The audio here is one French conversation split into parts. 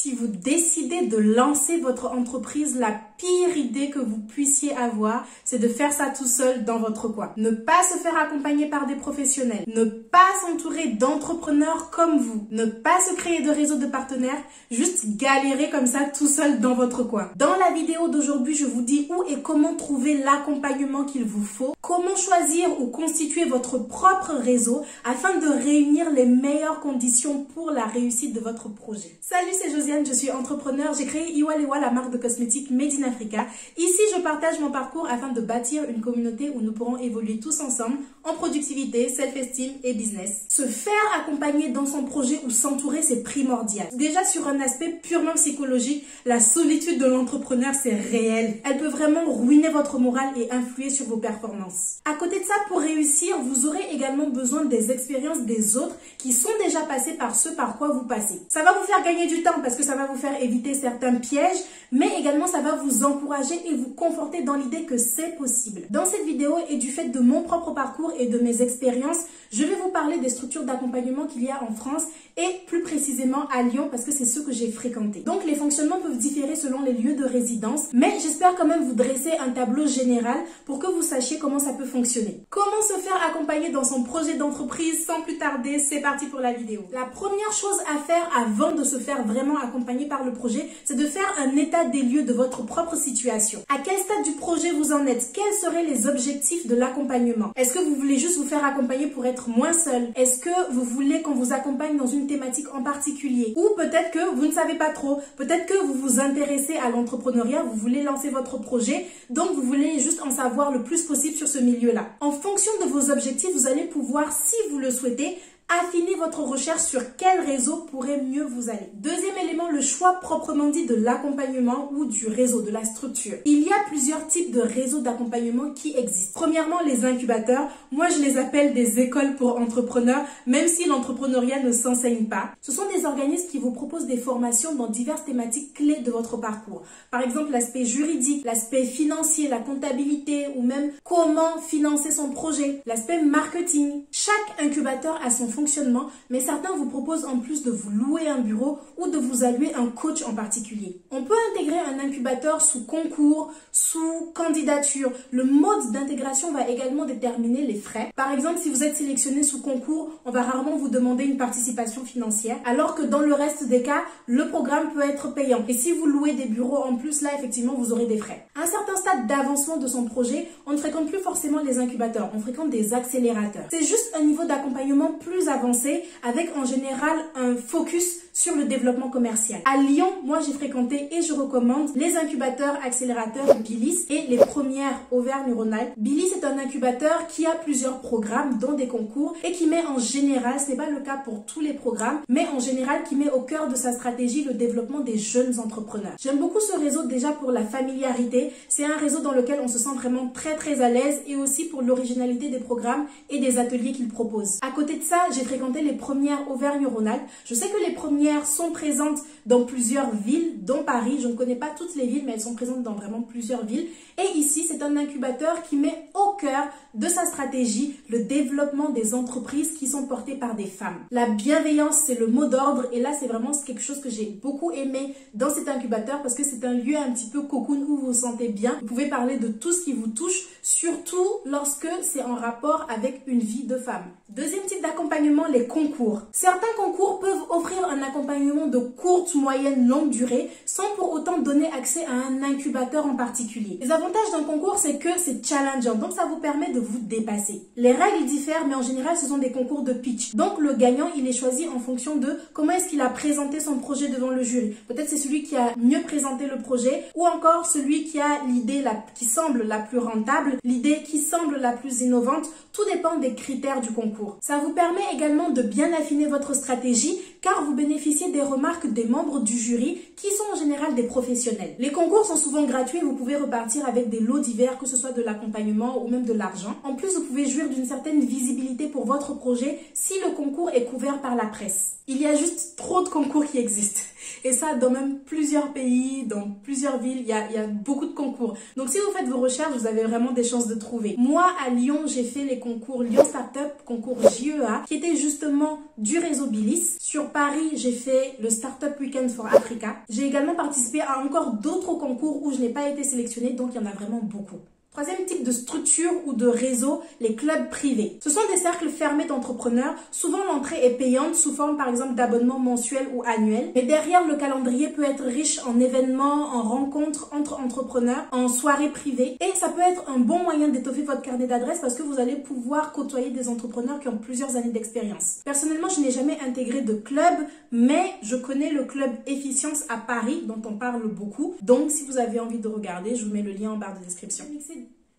Si vous décidez de lancer votre entreprise, la pire idée que vous puissiez avoir, c'est de faire ça tout seul dans votre coin. Ne pas se faire accompagner par des professionnels, ne pas s'entourer d'entrepreneurs comme vous, ne pas se créer de réseau de partenaires, juste galérer comme ça tout seul dans votre coin. Dans la vidéo d'aujourd'hui, je vous dis où et comment trouver l'accompagnement qu'il vous faut, comment choisir ou constituer votre propre réseau afin de réunir les meilleures conditions pour la réussite de votre projet. Salut, c'est Josiane, je suis entrepreneur. J'ai créé Iwalewa, la marque de cosmétiques Made in Africa. Ici, je partage mon parcours afin de bâtir une communauté où nous pourrons évoluer tous ensemble en productivité, self-esteem et business. Se faire accompagner dans son projet ou s'entourer, c'est primordial. Déjà, sur un aspect purement psychologique, la solitude de l'entrepreneur, c'est réel. Elle peut vraiment ruiner votre morale et influer sur vos performances. À côté de ça, pour réussir, vous aurez également besoin des expériences des autres qui sont déjà passés par ce par quoi vous passez. Ça va vous faire gagner du temps parce que ça va vous faire éviter certains pièges, mais également ça va vous encourager et vous conforter dans l'idée que c'est possible. Dans cette vidéo et du fait de mon propre parcours et de mes expériences, je vais vous parler des structures d'accompagnement qu'il y a en France et plus précisément à Lyon parce que c'est ceux que j'ai fréquentés. Donc les fonctionnements peuvent différer selon les lieux de résidence, mais j'espère quand même vous dresser un tableau général pour que vous sachiez comment ça peut fonctionner. Comment se faire accompagner dans son projet d'entreprise? Sans plus tarder, c'est parti pour la vidéo. La première chose à faire avant de se faire vraiment accompagner par le projet, c'est de faire un état des lieux de votre propre situation. À quel stade du projet vous en êtes? Quels seraient les objectifs de l'accompagnement? Est-ce que vous voulez juste vous faire accompagner pour être moins seul? Est-ce que vous voulez qu'on vous accompagne dans une thématique en particulier? Ou peut-être que vous ne savez pas trop. Peut-être que vous vous intéressez à l'entrepreneuriat, vous voulez lancer votre projet, donc vous voulez juste en savoir le plus possible sur ce milieu-là. En fonction de vos objectifs, vous allez pouvoir, si vous le souhaitez, affiner votre recherche sur quel réseau pourrait mieux vous aller. Deuxième élément, le choix proprement dit de l'accompagnement ou du réseau, de la structure. Il y a plusieurs types de réseaux d'accompagnement qui existent. Premièrement, les incubateurs. Moi, je les appelle des écoles pour entrepreneurs, même si l'entrepreneuriat ne s'enseigne pas. Ce sont des organismes qui vous proposent des formations dans diverses thématiques clés de votre parcours. Par exemple, l'aspect juridique, l'aspect financier, la comptabilité ou même comment financer son projet, l'aspect marketing. Chaque incubateur a son fonctionnement, mais certains vous proposent en plus de vous louer un bureau ou de vous allouer un coach en particulier. On peut intégrer un incubateur sous concours, sous candidature. Le mode d'intégration va également déterminer les frais. Par exemple, si vous êtes sélectionné sous concours, on va rarement vous demander une participation financière, alors que dans le reste des cas, le programme peut être payant. Et si vous louez des bureaux en plus, là, effectivement, vous aurez des frais. À un certain stade d'avancement de son projet, on ne fréquente plus forcément les incubateurs, on fréquente des accélérateurs. C'est juste un niveau d'accompagnement plus avancé avec en général un focus sur le développement commercial. À Lyon, moi j'ai fréquenté et je recommande les incubateurs accélérateurs Bilis et les premières Auvergne-Rhône-Alpes. Bilis est un incubateur qui a plusieurs programmes dont des concours et qui met en général, ce n'est pas le cas pour tous les programmes, mais en général qui met au cœur de sa stratégie le développement des jeunes entrepreneurs. J'aime beaucoup ce réseau déjà pour la familiarité. C'est un réseau dans lequel on se sent vraiment très à l'aise et aussi pour l'originalité des programmes et des ateliers qu'il propose. À côté de ça, j'ai fréquenté les premières Auvergne-Rhône-Alpes. Je sais que les premières sont présentes dans plusieurs villes, dont Paris. Je ne connais pas toutes les villes, mais elles sont présentes dans vraiment plusieurs villes. Et ici, c'est un incubateur qui met au cœur de sa stratégie le développement des entreprises qui sont portées par des femmes. La bienveillance, c'est le mot d'ordre. Et là, c'est vraiment quelque chose que j'ai beaucoup aimé dans cet incubateur parce que c'est un lieu un petit peu cocoon où vous vous sentez bien. Vous pouvez parler de tout ce qui vous touche, surtout lorsque c'est en rapport avec une vie de femme. Deuxième type d'accompagnement, les concours. Certains concours peuvent offrir un accompagnement de courte, moyenne, longue durée sans pour autant donner accès à un incubateur en particulier. Les avantages d'un concours, c'est que c'est challengeant, donc ça vous permet de vous dépasser. Les règles diffèrent, mais en général, ce sont des concours de pitch. Donc le gagnant, il est choisi en fonction de comment est-ce qu'il a présenté son projet devant le jury. Peut-être c'est celui qui a mieux présenté le projet ou encore celui qui a l'idée qui semble la plus rentable, l'idée qui semble la plus innovante. Tout dépend des critères du concours. Ça vous permet également de bien affiner votre stratégie car vous bénéficiez des remarques des membres du jury qui sont en général des professionnels. Les concours sont souvent gratuits, vous pouvez repartir avec des lots divers, que ce soit de l'accompagnement ou même de l'argent. En plus, vous pouvez jouir d'une certaine visibilité pour votre projet si le concours est couvert par la presse. Il y a juste trop de concours qui existent. Et ça, dans même plusieurs pays, dans plusieurs villes, il y a beaucoup de concours. Donc si vous faites vos recherches, vous avez vraiment des chances de trouver. Moi, à Lyon, j'ai fait les concours Lyon Startup, concours JEA, qui était justement du réseau Bilis. Sur Paris, j'ai fait le Startup Weekend for Africa. J'ai également participé à encore d'autres concours où je n'ai pas été sélectionnée, donc il y en a vraiment beaucoup. Troisième type de structure ou de réseau, les clubs privés. Ce sont des cercles fermés d'entrepreneurs. Souvent, l'entrée est payante sous forme par exemple d'abonnement mensuel ou annuel. Mais derrière, le calendrier peut être riche en événements, en rencontres entre entrepreneurs, en soirées privées. Et ça peut être un bon moyen d'étoffer votre carnet d'adresses parce que vous allez pouvoir côtoyer des entrepreneurs qui ont plusieurs années d'expérience. Personnellement, je n'ai jamais intégré de club, mais je connais le club Efficience à Paris, dont on parle beaucoup. Donc, si vous avez envie de regarder, je vous mets le lien en barre de description.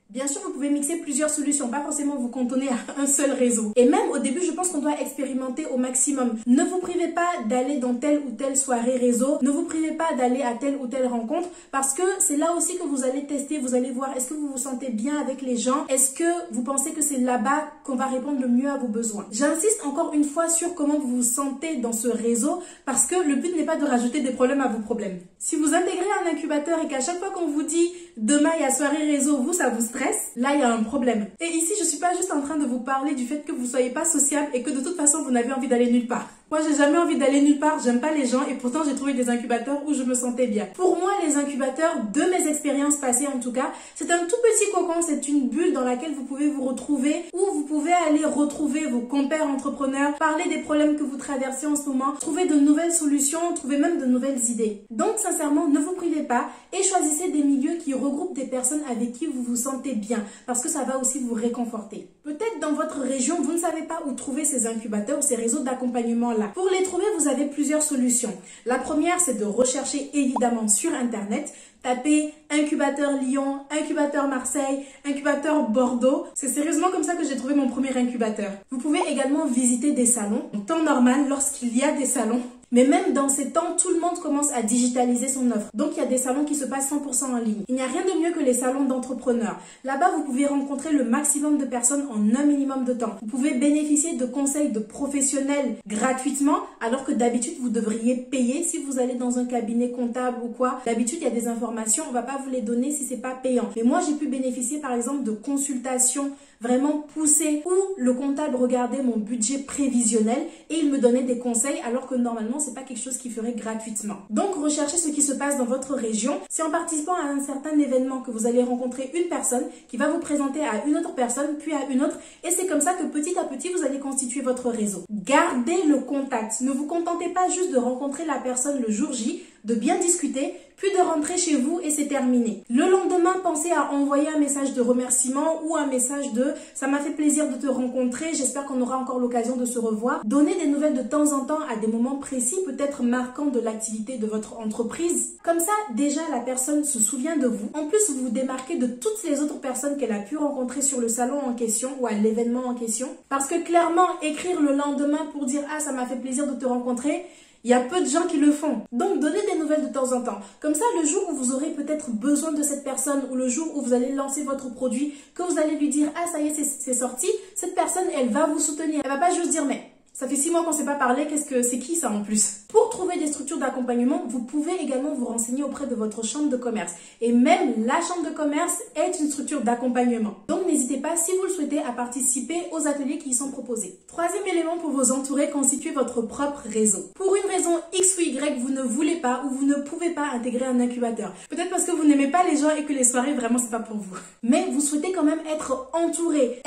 Bien sûr, vous pouvez mixer plusieurs solutions, pas forcément vous cantonner à un seul réseau. Et même au début, je pense qu'on doit expérimenter au maximum. Ne vous privez pas d'aller dans telle ou telle soirée réseau. Ne vous privez pas d'aller à telle ou telle rencontre parce que c'est là aussi que vous allez tester, vous allez voir est-ce que vous vous sentez bien avec les gens. Est-ce que vous pensez que c'est là-bas qu'on va répondre le mieux à vos besoins. J'insiste encore une fois sur comment vous vous sentez dans ce réseau parce que le but n'est pas de rajouter des problèmes à vos problèmes. Si vous intégrez un incubateur et qu'à chaque fois qu'on vous dit demain il y a soirée réseau, ça vous stresse, là il y a un problème. Et ici je suis pas juste en train de vous parler du fait que vous soyez pas sociable et que de toute façon vous n'avez envie d'aller nulle part. Moi, j'ai jamais envie d'aller nulle part, j'aime pas les gens et pourtant j'ai trouvé des incubateurs où je me sentais bien. Pour moi, les incubateurs, de mes expériences passées en tout cas, c'est un tout petit cocon, c'est une bulle dans laquelle vous pouvez vous retrouver, où vous pouvez aller retrouver vos compères entrepreneurs, parler des problèmes que vous traversez en ce moment, trouver de nouvelles solutions, trouver même de nouvelles idées. Donc sincèrement, ne vous privez pas et choisissez des milieux qui regroupent des personnes avec qui vous vous sentez bien, parce que ça va aussi vous réconforter. Peut-être dans votre région, vous ne savez pas où trouver ces incubateurs ou ces réseaux d'accompagnement-là. Pour les trouver, vous avez plusieurs solutions. La première, c'est de rechercher évidemment sur Internet. Tapez incubateur Lyon, incubateur Marseille, incubateur Bordeaux. C'est sérieusement comme ça que j'ai trouvé mon premier incubateur. Vous pouvez également visiter des salons, en temps normal lorsqu'il y a des salons. Mais même dans ces temps, tout le monde commence à digitaliser son offre. Donc, il y a des salons qui se passent 100% en ligne. Il n'y a rien de mieux que les salons d'entrepreneurs. Là-bas, vous pouvez rencontrer le maximum de personnes en un minimum de temps. Vous pouvez bénéficier de conseils de professionnels gratuitement, alors que d'habitude, vous devriez payer si vous allez dans un cabinet comptable ou quoi. D'habitude, il y a des informations, on ne va pas vous les donner si c'est pas payant. Mais moi, j'ai pu bénéficier, par exemple, de consultations vraiment poussées où le comptable regardait mon budget prévisionnel et il me donnait des conseils alors que normalement c'est pas quelque chose qu'il ferait gratuitement. Donc recherchez ce qui se passe dans votre région. C'est en participant à un certain événement que vous allez rencontrer une personne qui va vous présenter à une autre personne puis à une autre et c'est comme ça que petit à petit vous allez constituer votre réseau. Gardez le contact. Ne vous contentez pas juste de rencontrer la personne le jour J, de bien discuter, puis de rentrer chez vous et c'est terminé. Le lendemain, pensez à envoyer un message de remerciement ou un message de « ça m'a fait plaisir de te rencontrer, j'espère qu'on aura encore l'occasion de se revoir ». Donnez des nouvelles de temps en temps à des moments précis, peut-être marquants de l'activité de votre entreprise. Comme ça, déjà, la personne se souvient de vous. En plus, vous vous démarquez de toutes les autres personnes qu'elle a pu rencontrer sur le salon en question ou à l'événement en question. Parce que clairement, écrire le lendemain pour dire « ah, ça m'a fait plaisir de te rencontrer », il y a peu de gens qui le font. Donc, donnez des nouvelles de temps en temps. Comme ça, le jour où vous aurez peut-être besoin de cette personne ou le jour où vous allez lancer votre produit, que vous allez lui dire « ah, ça y est, c'est sorti », cette personne, elle va vous soutenir. Elle va pas juste dire « mais ça fait 6 mois qu'on ne s'est pas parlé, c'est qui ça en plus ?» Pour trouver des structures d'accompagnement, vous pouvez également vous renseigner auprès de votre chambre de commerce. Et même la chambre de commerce est une structure d'accompagnement. Donc n'hésitez pas, si vous le souhaitez, à participer aux ateliers qui y sont proposés. Troisième élément pour vous entourer, constituez votre propre réseau. Pour une raison X ou Y, vous ne voulez pas ou vous ne pouvez pas intégrer un incubateur. Peut-être parce que vous n'aimez pas les gens et que les soirées, vraiment, c'est pas pour vous. Mais vous souhaitez quand même être entouré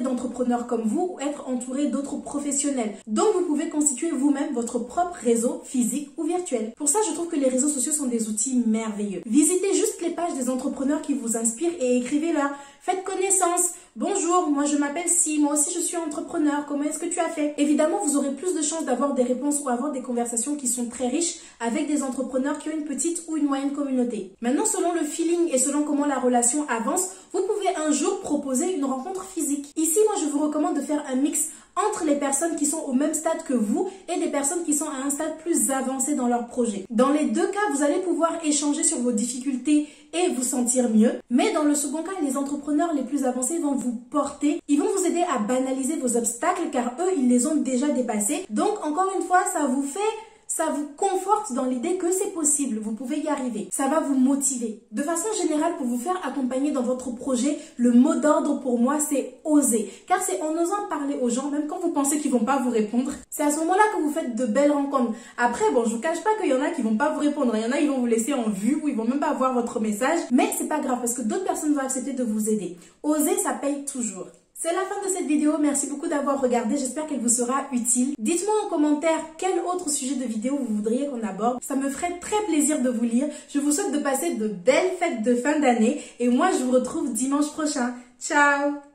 d'entrepreneurs comme vous ou être entouré d'autres professionnels. Donc vous pouvez constituer vous-même votre propre réseau physique ou virtuel. Pour ça, je trouve que les réseaux sociaux sont des outils merveilleux. Visitez juste les pages des entrepreneurs qui vous inspirent et écrivez-leur. Faites connaissance. Bonjour, moi je m'appelle Si, moi aussi je suis entrepreneur, comment est-ce que tu as fait? Évidemment, vous aurez plus de chances d'avoir des réponses ou avoir des conversations qui sont très riches avec des entrepreneurs qui ont une petite ou une moyenne communauté. Maintenant, selon le feeling et selon comment la relation avance, vous pouvez un jour proposer une rencontre physique. Ici, moi je vous recommande de faire un mix entre les personnes qui sont au même stade que vous et des personnes qui sont à un stade plus avancé dans leur projet. Dans les deux cas, vous allez pouvoir échanger sur vos difficultés et vous sentir mieux. Mais dans le second cas, les entrepreneurs les plus avancés vont vous porter. Ils vont vous aider à banaliser vos obstacles car eux, ils les ont déjà dépassés. Donc, encore une fois, ça vous fait ça vous conforte dans l'idée que c'est possible, vous pouvez y arriver. Ça va vous motiver. De façon générale, pour vous faire accompagner dans votre projet, le mot d'ordre pour moi, c'est oser. Car c'est en osant parler aux gens, même quand vous pensez qu'ils vont pas vous répondre, c'est à ce moment-là que vous faites de belles rencontres. Après, bon, je vous cache pas qu'il y en a qui vont pas vous répondre. Il y en a, ils vont vous laisser en vue ou ils vont même pas voir votre message. Mais c'est pas grave parce que d'autres personnes vont accepter de vous aider. Oser, ça paye toujours. C'est la fin de cette vidéo, merci beaucoup d'avoir regardé, j'espère qu'elle vous sera utile. Dites-moi en commentaire quel autre sujet de vidéo vous voudriez qu'on aborde, ça me ferait très plaisir de vous lire. Je vous souhaite de passer de belles fêtes de fin d'année et moi je vous retrouve dimanche prochain. Ciao!